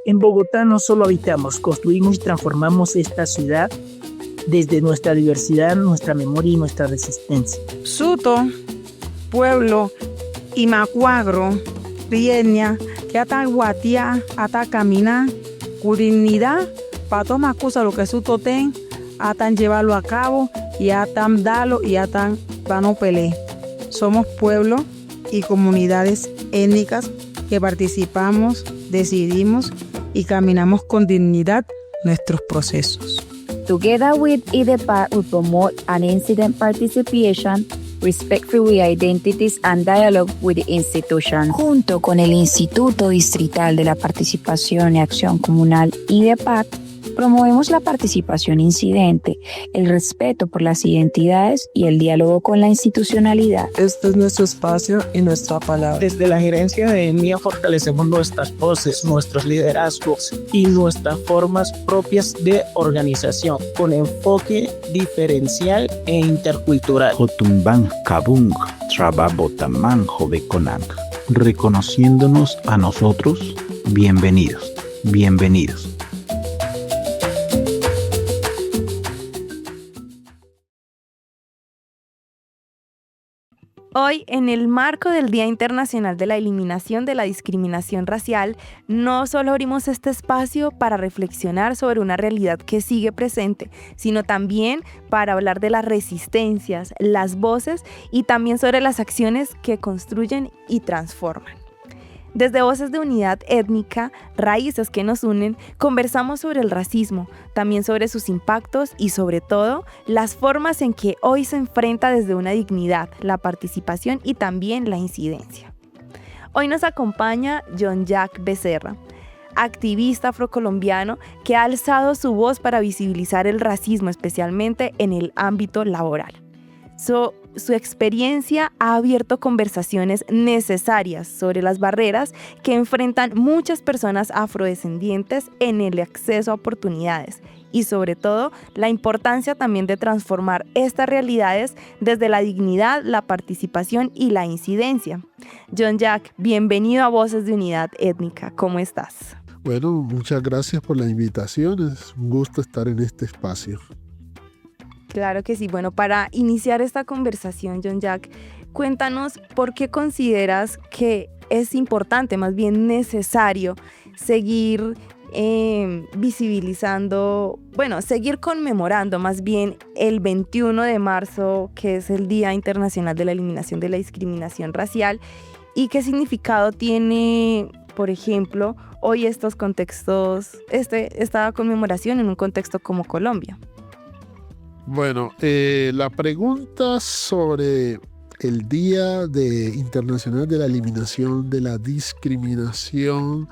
En Bogotá no solo habitamos, construimos y transformamos esta ciudad desde nuestra diversidad, nuestra memoria y nuestra resistencia. Suto, pueblo, Imacuagro, Rienya, que ata guatia, ata caminar, con dignidad, para tomar cosas lo que Suto ten, atan llevarlo a cabo y atan darlo y atan para no pelear. Somos pueblo y comunidades étnicas que participamos, decidimos y caminamos con dignidad nuestros procesos. Together with IDEPAC, we promote an incident participation, respectful identities and dialogue with the institution. Junto con el Instituto Distrital de la Participación y Acción Comunal IDEPAC, promovemos la participación incidente, el respeto por las identidades y el diálogo con la institucionalidad. Este es nuestro espacio y nuestra palabra. Desde la gerencia de ENMIA fortalecemos nuestras voces, nuestros liderazgos y nuestras formas propias de organización con enfoque diferencial e intercultural. Jotumban Kabung Trababotamán Joveconang. Reconociéndonos a nosotros, bienvenidos, bienvenidos. Hoy, en el marco del Día Internacional de la Eliminación de la Discriminación Racial, no solo abrimos este espacio para reflexionar sobre una realidad que sigue presente, sino también para hablar de las resistencias, las voces y también sobre las acciones que construyen y transforman. Desde Voces de Unidad Étnica, Raíces que nos unen, conversamos sobre el racismo, también sobre sus impactos y sobre todo las formas en que hoy se enfrenta desde una dignidad, la participación y también la incidencia. Hoy nos acompaña John Jack Becerra, activista afrocolombiano que ha alzado su voz para visibilizar el racismo, especialmente en el ámbito laboral. Su experiencia ha abierto conversaciones necesarias sobre las barreras que enfrentan muchas personas afrodescendientes en el acceso a oportunidades y sobre todo la importancia también de transformar estas realidades desde la dignidad, la participación y la incidencia. John Jack, bienvenido a Voces de Unidad Étnica. ¿Cómo estás? Bueno, muchas gracias por la invitación. Es un gusto estar en este espacio. Claro que sí. Bueno, para iniciar esta conversación, John Jack, cuéntanos por qué consideras que es importante, más bien necesario, seguir visibilizando, seguir conmemorando más bien el 21 de marzo, que es el Día Internacional de la Eliminación de la Discriminación Racial, y qué significado tiene, por ejemplo, hoy estos contextos, esta conmemoración en un contexto como Colombia. Bueno, la pregunta sobre el Día Internacional de la Eliminación de la Discriminación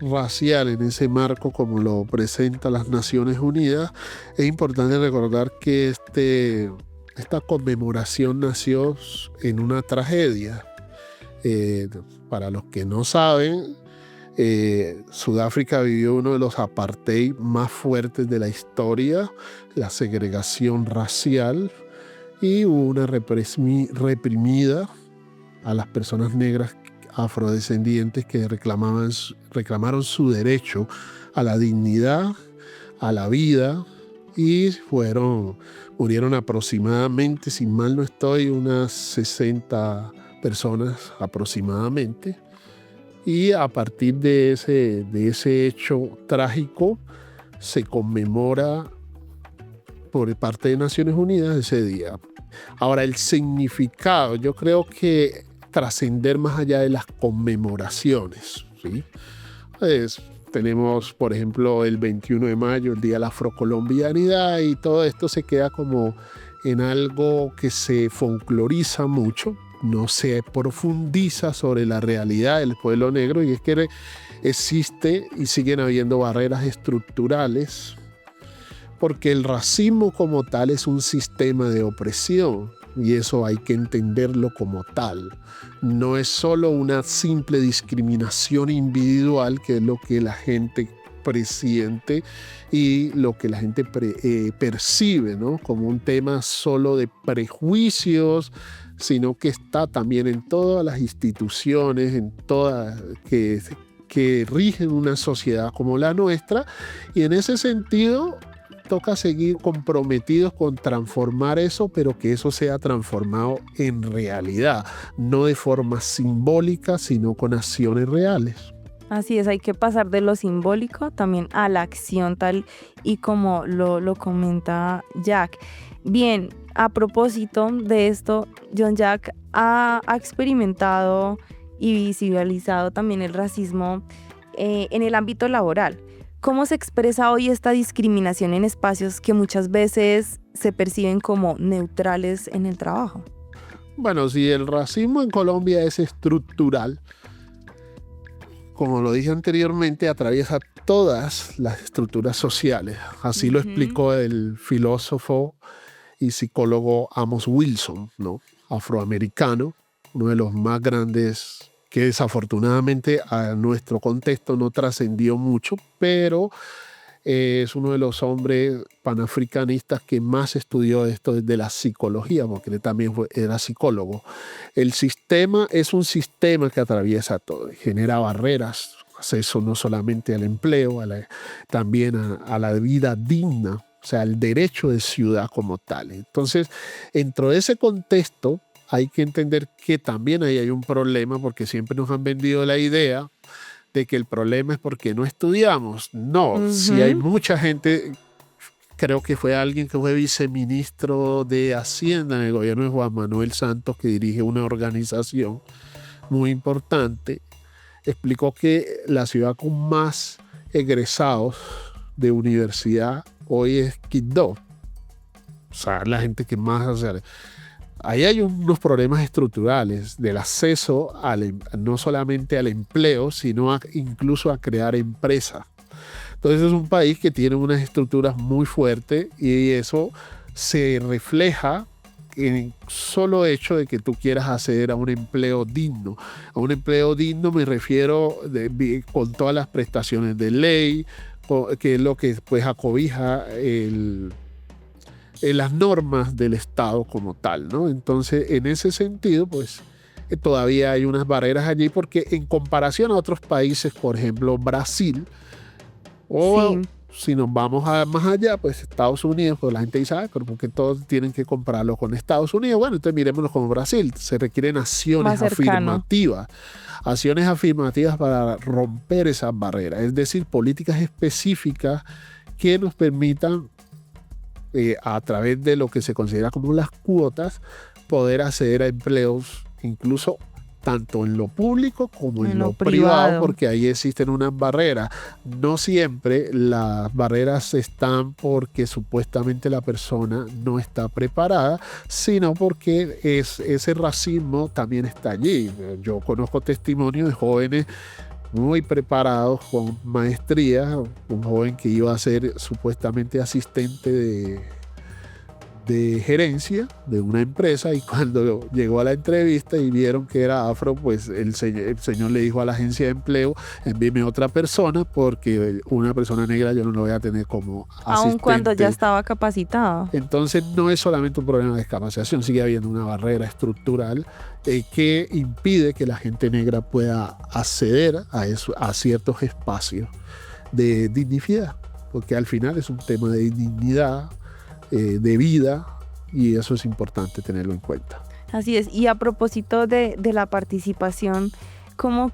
Racial en ese marco como lo presenta las Naciones Unidas, es importante recordar que esta conmemoración nació en una tragedia. Para los que no saben, Sudáfrica vivió uno de los apartheid más fuertes de la historia, la segregación racial, y hubo una reprimida a las personas negras afrodescendientes que reclamaron su derecho a la dignidad, a la vida, y murieron aproximadamente, si mal no estoy, unas 60 personas aproximadamente. Y a partir de ese hecho trágico se conmemora por parte de Naciones Unidas ese día. Ahora, el significado, yo creo que trascender más allá de las conmemoraciones, ¿sí? Tenemos, por ejemplo, el 21 de mayo, el Día de la Afrocolombianidad, y todo esto se queda como en algo que se folcloriza mucho. No se profundiza sobre la realidad del pueblo negro, y es que existe y siguen habiendo barreras estructurales, porque el racismo como tal es un sistema de opresión y eso hay que entenderlo como tal. No es solo una simple discriminación individual, que es lo que la gente presiente y lo que la gente percibe, ¿no? Como un tema solo de prejuicios, sino que está también en todas las instituciones, en todas que que rigen una sociedad como la nuestra, y en ese sentido toca seguir comprometidos con transformar eso, pero que eso sea transformado en realidad, no de forma simbólica, sino con acciones reales. Así es, hay que pasar de lo simbólico también a la acción, tal y como lo comenta Jack. Bien, a propósito de esto, John Jack ha experimentado y visibilizado también el racismo en el ámbito laboral. ¿Cómo se expresa hoy esta discriminación en espacios que muchas veces se perciben como neutrales en el trabajo? Bueno, si el racismo en Colombia es estructural, como lo dije anteriormente, atraviesa todas las estructuras sociales. Así lo explicó el filósofo y psicólogo Amos Wilson, ¿no? Afroamericano, uno de los más grandes, que desafortunadamente a nuestro contexto no trascendió mucho, pero es uno de los hombres panafricanistas que más estudió esto desde la psicología, porque él también era psicólogo. El sistema es un sistema que atraviesa todo, genera barreras, acceso no solamente al empleo, también a la vida digna, o sea, el derecho de ciudad como tal. Entonces, dentro de ese contexto, hay que entender que también ahí hay un problema, porque siempre nos han vendido la idea de que el problema es porque no estudiamos. No, si hay mucha gente, creo que fue alguien que fue viceministro de Hacienda en el gobierno de Juan Manuel Santos, que dirige una organización muy importante, explicó que la ciudad con más egresados de universidad hoy es Quibdó. O sea, la gente que más... O sea, ahí hay unos problemas estructurales del acceso no solamente al empleo, sino incluso a crear empresas. Entonces es un país que tiene unas estructuras muy fuertes y eso se refleja en el solo hecho de que tú quieras acceder a un empleo digno. A un empleo digno me refiero con todas las prestaciones de ley, que es lo que pues acobija las normas del Estado como tal, ¿no? Entonces, en ese sentido, pues todavía hay unas barreras allí, porque en comparación a otros países, por ejemplo, Brasil, o si nos vamos más allá, pues Estados Unidos, pues la gente dice, porque todos tienen que compararlo con Estados Unidos. Bueno, entonces miremoslo como Brasil. Se requieren acciones afirmativas para romper esas barreras, es decir, políticas específicas que nos permitan a través de lo que se considera como las cuotas, poder acceder a empleos, incluso tanto en lo público como en lo privado, porque ahí existen unas barreras. No siempre las barreras están porque supuestamente la persona no está preparada, sino porque ese racismo también está allí. Yo conozco testimonios de jóvenes muy preparados con maestría, un joven que iba a ser supuestamente asistente de gerencia de una empresa, y cuando llegó a la entrevista y vieron que era afro, pues el señor le dijo a la agencia de empleo, envíeme otra persona, porque una persona negra yo no lo voy a tener como asistente. Aun cuando ya estaba capacitado. Entonces no es solamente un problema de capacitación, sigue habiendo una barrera estructural que impide que la gente negra pueda acceder a ciertos espacios de dignidad, porque al final es un tema de dignidad, de vida, y eso es importante tenerlo en cuenta. Así es. Y a propósito de la participación, ¿cómo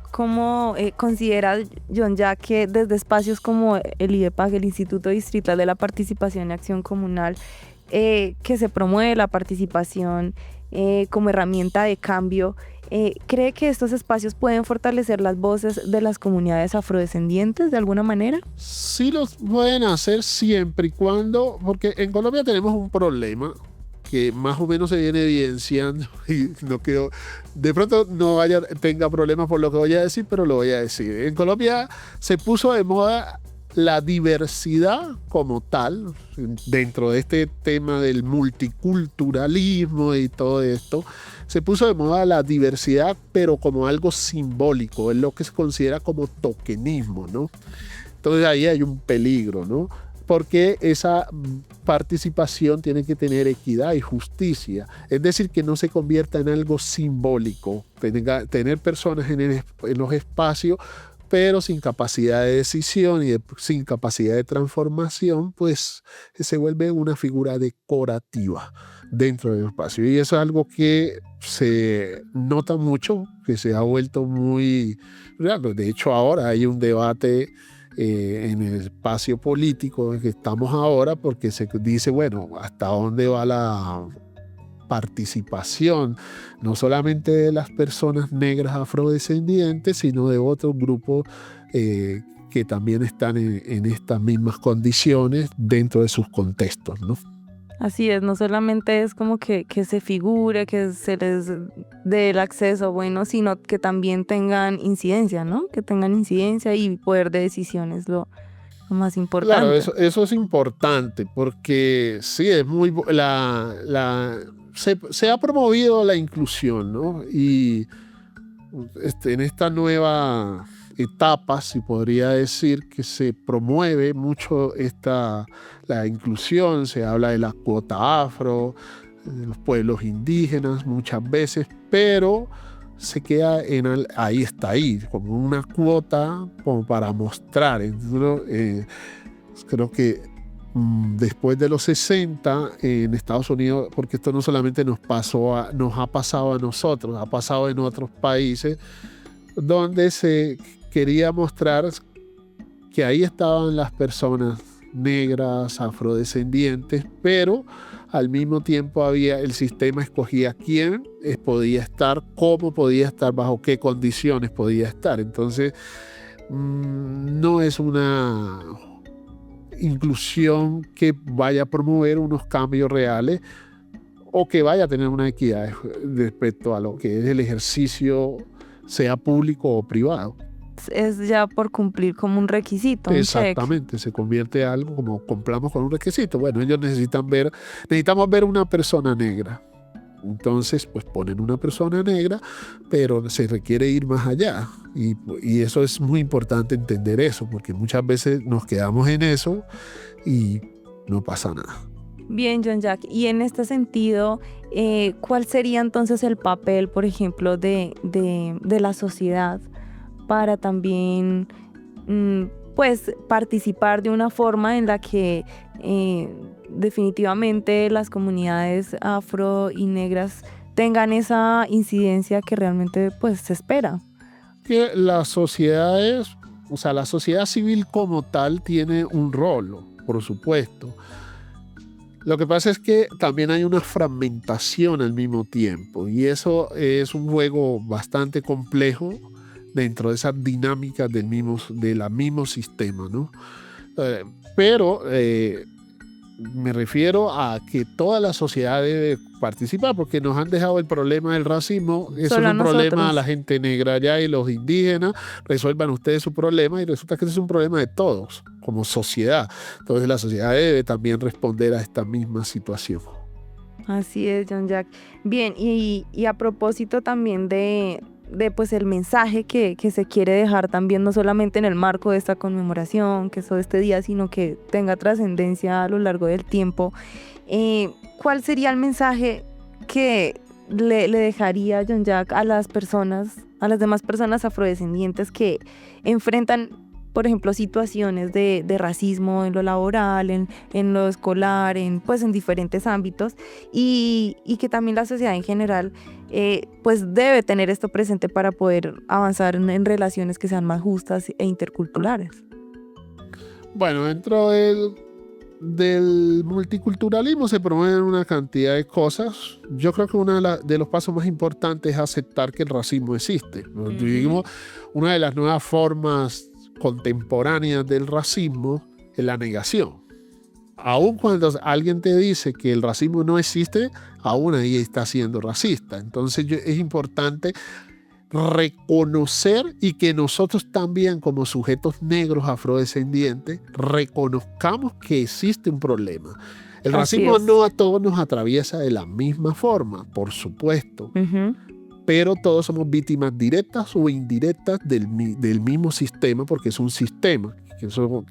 considera John Jack que desde espacios como el IDEPAC, el Instituto Distrital de la Participación y Acción Comunal, que se promueve la participación como herramienta de cambio, cree que estos espacios pueden fortalecer las voces de las comunidades afrodescendientes de alguna manera? Sí, los pueden hacer siempre y cuando, porque en Colombia tenemos un problema que más o menos se viene evidenciando, y no quiero, de pronto tenga problemas por lo que voy a decir, pero lo voy a decir. En Colombia se puso de moda la diversidad como tal, dentro de este tema del multiculturalismo y todo esto, se puso de moda la diversidad, pero como algo simbólico, es lo que se considera como tokenismo, ¿no? Entonces ahí hay un peligro, ¿no? Porque esa participación tiene que tener equidad y justicia, es decir, que no se convierta en algo simbólico, tener personas en los espacios pero sin capacidad de decisión y sin capacidad de transformación, pues se vuelve una figura decorativa dentro del espacio. Y eso es algo que se nota mucho, que se ha vuelto muy real. De hecho, ahora hay un debate en el espacio político en que estamos ahora, porque se dice, bueno, ¿hasta dónde va la participación no solamente de las personas negras afrodescendientes, sino de otros grupos que también están en estas mismas condiciones dentro de sus contextos, ¿no? Así es, no solamente es como que se figure, que se les dé el acceso, bueno, sino que también tengan incidencia, ¿no? Que tengan incidencia y poder de decisión es lo más importante. Claro, eso es importante porque sí, es muy... Se ha promovido la inclusión, ¿no? Y en esta nueva etapa, si podría decir, que se promueve mucho la inclusión, se habla de la cuota afro, de los pueblos indígenas muchas veces, pero se queda ahí, como una cuota como para mostrar. Entonces, creo que después de los 60 en Estados Unidos, porque esto no solamente nos ha pasado a nosotros, ha pasado en otros países, donde se quería mostrar que ahí estaban las personas negras, afrodescendientes, pero al mismo tiempo el sistema escogía quién podía estar, cómo podía estar, bajo qué condiciones podía estar. Entonces, no es una inclusión que vaya a promover unos cambios reales o que vaya a tener una equidad respecto a lo que es el ejercicio, sea público o privado. Es ya por cumplir como un requisito. Exactamente, se convierte en algo como compramos con un requisito. Bueno, ellos necesitamos ver una persona negra. Entonces, pues ponen una persona negra, pero se requiere ir más allá. Y eso es muy importante entender eso, porque muchas veces nos quedamos en eso y no pasa nada. Bien, John Jack. Y en este sentido, ¿cuál sería entonces el papel, por ejemplo, de la sociedad para también pues participar de una forma en la que definitivamente las comunidades afro y negras tengan esa incidencia que realmente pues se espera? Que las sociedades, o sea, la sociedad civil como tal tiene un rol, por supuesto. Lo que pasa es que también hay una fragmentación al mismo tiempo, y eso es un juego bastante complejo dentro de esas dinámicas del mismo sistema, ¿no? Pero me refiero a que toda la sociedad debe participar, porque nos han dejado el problema del racismo. Eso Solo es un nosotros. problema a la gente negra allá y los indígenas. Resuelvan ustedes su problema, y resulta que ese es un problema de todos como sociedad. Entonces la sociedad debe también responder a esta misma situación. Así es, John Jack. Bien, y a propósito también de pues el mensaje que se quiere dejar también, no solamente en el marco de esta conmemoración, que es este día, sino que tenga trascendencia a lo largo del tiempo, ¿cuál sería el mensaje que le dejaría John Jack a las demás personas afrodescendientes que enfrentan, por ejemplo, situaciones de racismo en lo laboral, en lo escolar, pues en diferentes ámbitos, y que también la sociedad en general pues debe tener esto presente para poder avanzar en relaciones que sean más justas e interculturales? Bueno, dentro del multiculturalismo se promueven una cantidad de cosas. Yo creo que uno de los pasos más importantes es aceptar que el racismo existe. Vivimos una de las nuevas formas contemporáneas del racismo es la negación. Aun cuando alguien te dice que el racismo no existe, aún ahí está siendo racista. Entonces es importante reconocer, y que nosotros también como sujetos negros afrodescendientes reconozcamos que existe un problema. El racismo no a todos nos atraviesa de la misma forma, por supuesto. Pero todos somos víctimas directas o indirectas del mismo sistema, porque es un sistema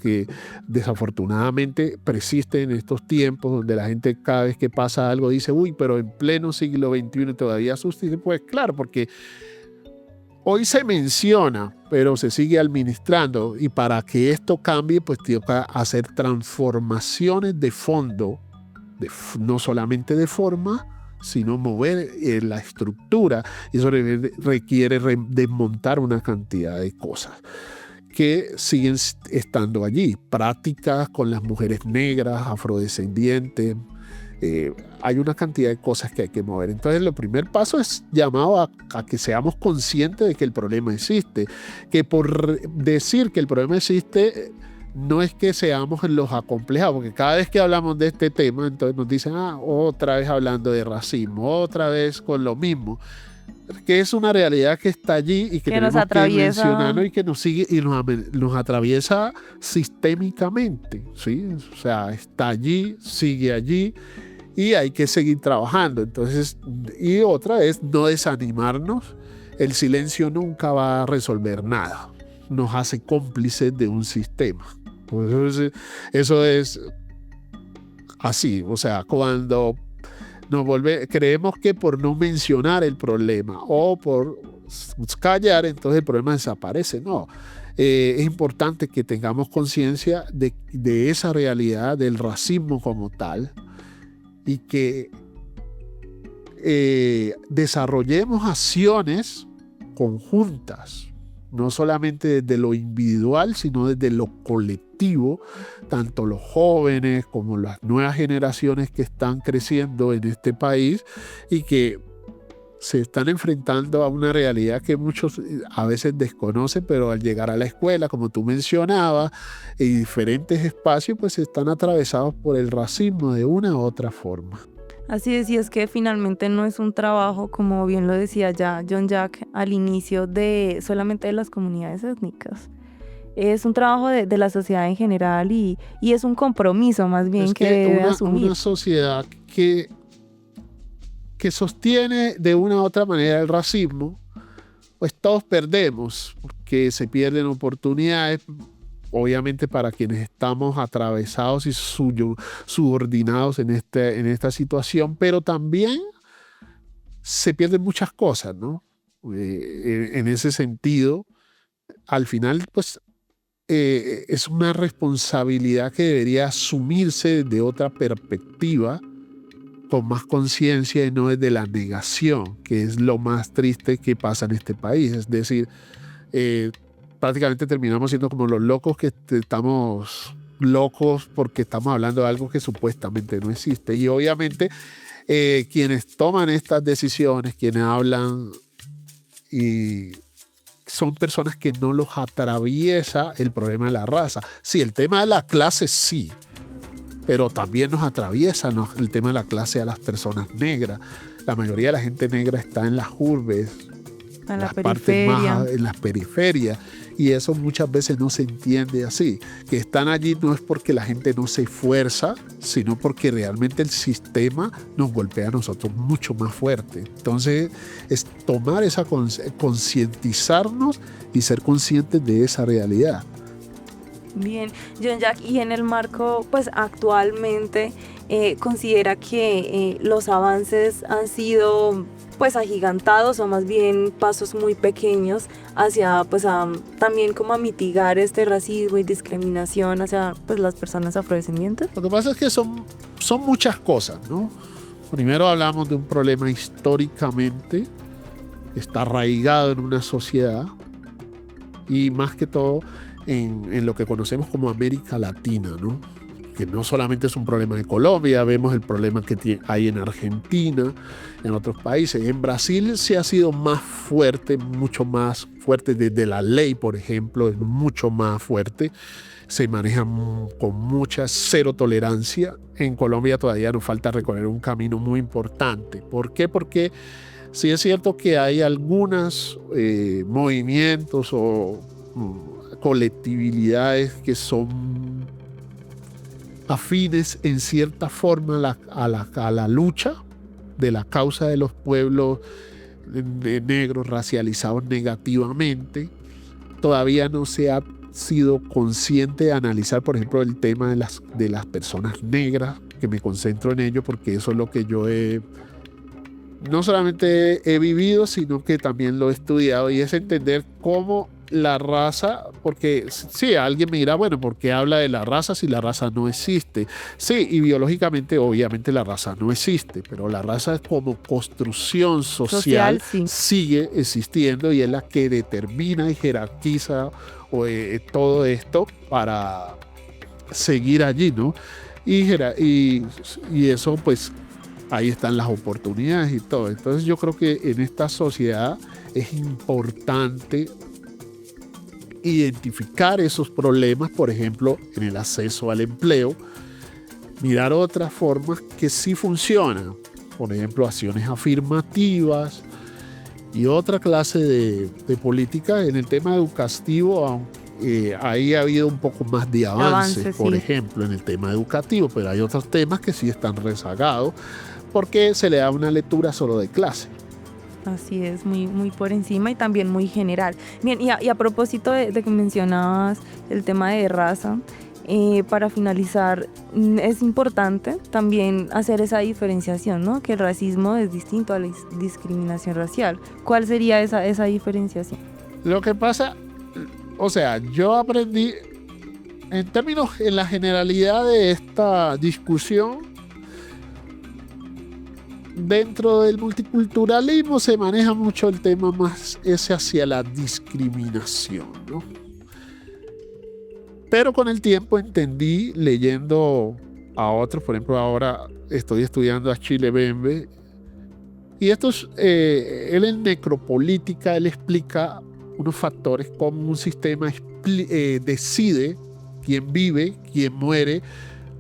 que desafortunadamente persiste en estos tiempos, donde la gente cada vez que pasa algo dice, uy, pero en pleno siglo XXI todavía sucede. Pues claro, porque hoy se menciona, pero se sigue administrando, y para que esto cambie, pues tiene que hacer transformaciones de fondo, no solamente de forma, sino mover la estructura, y eso requiere desmontar una cantidad de cosas que siguen estando allí. Prácticas con las mujeres negras, afrodescendientes. Hay una cantidad de cosas que hay que mover. Entonces, el primer paso es llamado a que seamos conscientes de que el problema existe. Que por decir que el problema existe, no es que seamos los acomplejados, porque cada vez que hablamos de este tema, entonces nos dicen, otra vez hablando de racismo, otra vez con lo mismo. Que es una realidad que está allí y que tenemos que mencionarlo, y que nos sigue y nos atraviesa sistémicamente, ¿sí? O sea, está allí, sigue allí, y hay que seguir trabajando. Entonces, y otra es no desanimarnos. El silencio nunca va a resolver nada. Nos hace cómplices de un sistema. Pues eso es así. O sea, cuando creemos que por no mencionar el problema o por callar, entonces el problema desaparece. No. Es importante que tengamos conciencia de esa realidad del racismo como tal, y que desarrollemos acciones conjuntas, no solamente desde lo individual, sino desde lo colectivo, tanto los jóvenes como las nuevas generaciones que están creciendo en este país y que se están enfrentando a una realidad que muchos a veces desconocen, pero al llegar a la escuela, como tú mencionabas, en diferentes espacios, pues están atravesados por el racismo de una u otra forma. Así es, y es que finalmente no es un trabajo, como bien lo decía ya John Jack al inicio, solamente de las comunidades étnicas. Es un trabajo de la sociedad en general, y es un compromiso más bien que debe asumir. Una sociedad que sostiene de una u otra manera el racismo, pues todos perdemos, porque se pierden oportunidades, obviamente para quienes estamos atravesados y subordinados en esta situación, pero también se pierden muchas cosas, ¿no? En ese sentido, al final, pues es una responsabilidad que debería asumirse de otra perspectiva, con más conciencia, y no desde la negación, que es lo más triste que pasa en este país. Es decir, prácticamente terminamos siendo como los locos, que estamos locos porque estamos hablando de algo que supuestamente no existe. Y obviamente quienes toman estas decisiones, quienes hablan, y son personas que no los atraviesa el problema de la raza. Sí, el tema de la clase sí, pero también nos atraviesa el tema de la clase a las personas negras. La mayoría de la gente negra está en las urbes, en las partes más, en las periferias, y eso muchas veces no se entiende así. Que están allí no es porque la gente no se esfuerza, sino porque realmente el sistema nos golpea a nosotros mucho más fuerte. Entonces es tomar esa concientizarnos y ser conscientes de esa realidad. Bien, John Jack, y en el marco, pues actualmente, ¿considera que los avances han sido pues agigantados, o más bien pasos muy pequeños hacia pues también como a mitigar este racismo y discriminación hacia pues las personas afrodescendientes? Lo que pasa es que son muchas cosas, ¿no? Primero hablamos de un problema históricamente, está arraigado en una sociedad, y más que todo en lo que conocemos como América Latina, ¿no? Que no solamente es un problema de Colombia, vemos el problema que hay en Argentina, en otros países. En Brasil se ha sido más fuerte, mucho más fuerte, desde la ley, por ejemplo, es mucho más fuerte. Se maneja con mucha cero tolerancia. En Colombia todavía nos falta recorrer un camino muy importante. ¿Por qué? Porque sí es cierto que hay algunos movimientos o colectividades que son afines en cierta forma a la lucha de la causa de los pueblos negros racializados negativamente. Todavía no se ha sido consciente de analizar, por ejemplo, el tema de las personas negras, que me concentro en ello porque eso es lo que yo he no solamente he vivido, sino que también lo he estudiado, y es entender cómo la raza, porque sí, alguien me dirá, bueno, ¿por qué habla de la raza si la raza no existe? Sí, y biológicamente, obviamente, la raza no existe, pero la raza como construcción social sí. sigue existiendo y es la que determina y jerarquiza todo esto para seguir allí, ¿no? Y eso, pues, ahí están las oportunidades y todo. Entonces yo creo que en esta sociedad es importante identificar esos problemas, por ejemplo, en el acceso al empleo, mirar otras formas que sí funcionan, por ejemplo, acciones afirmativas y otra clase de política. En el tema educativo, ahí ha habido un poco más de avance, por ejemplo, en el tema educativo, pero hay otros temas que sí están rezagados porque se le da una lectura solo de clase. Así es, muy, muy por encima y también muy general. Bien, y a propósito de que mencionabas el tema de raza, para finalizar, es importante también hacer esa diferenciación, ¿no? Que el racismo es distinto a la discriminación racial. ¿Cuál sería esa diferenciación? Lo que pasa, o sea, yo aprendí, en la generalidad de esta discusión, dentro del multiculturalismo se maneja mucho el tema más ese hacia la discriminación, ¿no? Pero con el tiempo entendí, leyendo a otros, por ejemplo, ahora estoy estudiando a Achille Mbembe, y él en necropolítica, él explica unos factores como un sistema decide quién vive, quién muere,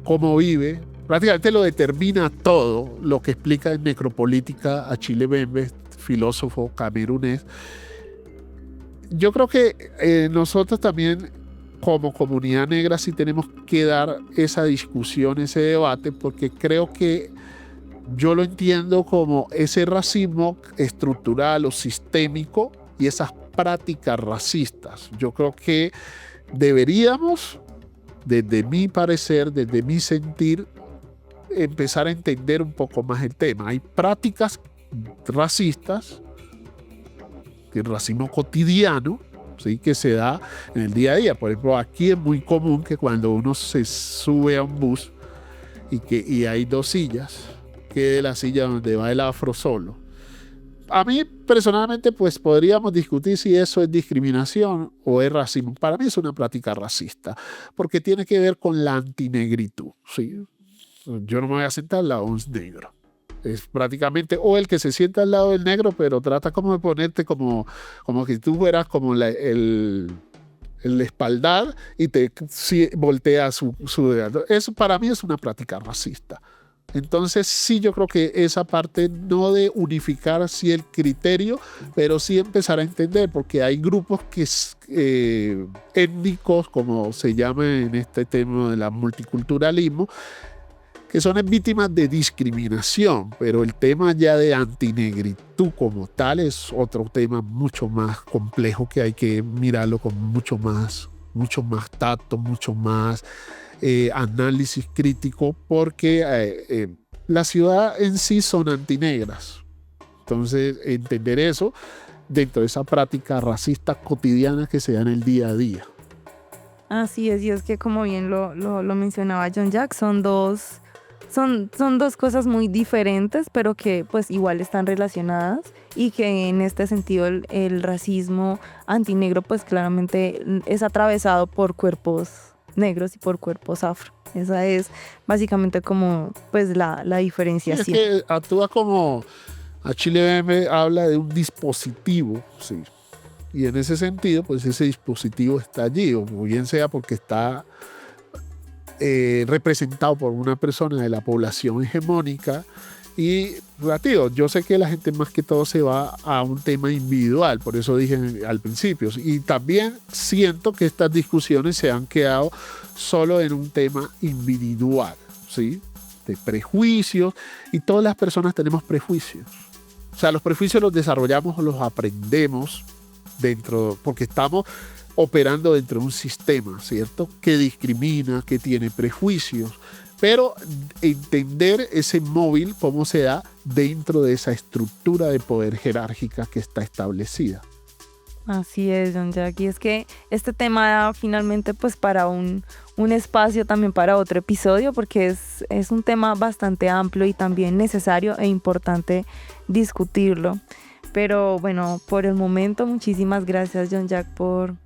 cómo vive. Prácticamente lo determina todo, lo que explica en necropolítica Achille Mbembe, filósofo camerunés. Yo creo que nosotros también, como comunidad negra, sí tenemos que dar esa discusión, ese debate, porque creo que yo lo entiendo como ese racismo estructural o sistémico y esas prácticas racistas. Yo creo que deberíamos, desde mi parecer, desde mi sentir, empezar a entender un poco más el tema. Hay prácticas racistas, el racismo cotidiano, ¿sí?, que se da en el día a día. Por ejemplo, aquí es muy común que cuando uno se sube a un bus y hay dos sillas, quede la silla donde va el afro solo. A mí, personalmente, pues podríamos discutir si eso es discriminación o es racismo. Para mí es una práctica racista, porque tiene que ver con la antinegritud, ¿sí? Yo no me voy a sentar al lado de un negro. Es prácticamente, o el que se sienta al lado del negro, pero trata como de ponerte como que tú fueras como el espaldar y te voltea su dedo. Eso para mí es una práctica racista. Entonces sí, yo creo que esa parte, no de unificar así el criterio, pero sí empezar a entender, porque hay grupos étnicos, como se llama en este tema del multiculturalismo, que son víctimas de discriminación, pero el tema ya de antinegritud como tal es otro tema mucho más complejo, que hay que mirarlo con mucho más tacto, mucho más análisis crítico, porque la ciudad en sí son antinegras. Entonces, entender eso dentro de esa práctica racista cotidiana que se da en el día a día. Así es, y es que, como bien lo mencionaba John Jack, son dos cosas muy diferentes, pero que pues igual están relacionadas, y que en este sentido el racismo antinegro pues claramente es atravesado por cuerpos negros y por cuerpos afro. Esa es básicamente como pues la diferenciación. Sí, es que actúa como, Achille Mbembe habla de un dispositivo, sí. Y en ese sentido, pues ese dispositivo está allí, o bien sea porque está representado por una persona de la población hegemónica. Y relativo, yo sé que la gente más que todo se va a un tema individual, por eso dije al principio, y también siento que estas discusiones se han quedado solo en un tema individual, ¿sí?, de prejuicios, y todas las personas tenemos prejuicios. O sea, los prejuicios los desarrollamos o los aprendemos porque estamos operando dentro de un sistema, ¿cierto? Que discrimina, que tiene prejuicios, pero entender ese móvil, cómo se da dentro de esa estructura de poder jerárquica que está establecida. Así es, John Jack. Y es que este tema da finalmente pues para un espacio también para otro episodio, porque es un tema bastante amplio y también necesario e importante discutirlo. Pero bueno, por el momento, muchísimas gracias, John Jack, por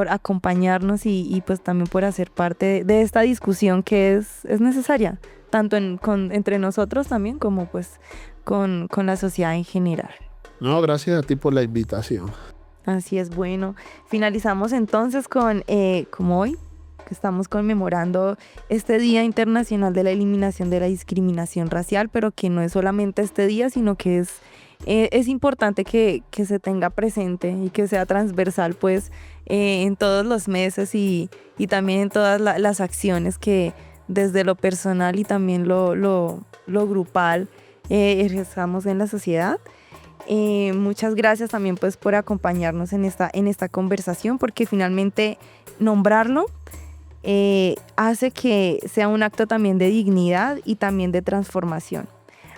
acompañarnos y pues también por hacer parte de esta discusión que es necesaria, tanto entre nosotros también como pues con la sociedad en general. No, gracias a ti por la invitación. Así es, bueno, finalizamos entonces con, como hoy, que estamos conmemorando este Día Internacional de la Eliminación de la Discriminación Racial, pero que no es solamente este día, sino que es importante que se tenga presente y que sea transversal pues en todos los meses y también en todas las acciones que desde lo personal y también lo grupal ejerzamos en la sociedad. Muchas gracias también pues por acompañarnos en esta conversación, porque finalmente nombrarlo hace que sea un acto también de dignidad y también de transformación.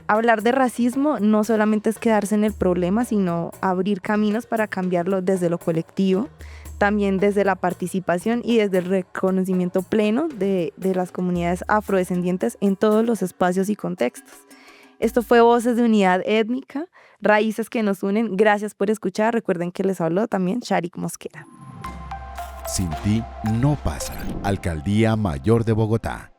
Hablar de racismo no solamente es quedarse en el problema, sino abrir caminos para cambiarlo desde lo colectivo, también desde la participación y desde el reconocimiento pleno de las comunidades afrodescendientes en todos los espacios y contextos. Esto fue Voces de Unidad Étnica, raíces que nos unen. Gracias por escuchar. Recuerden que les habló también Sharik Mosquera. Sin ti no pasa. Alcaldía Mayor de Bogotá.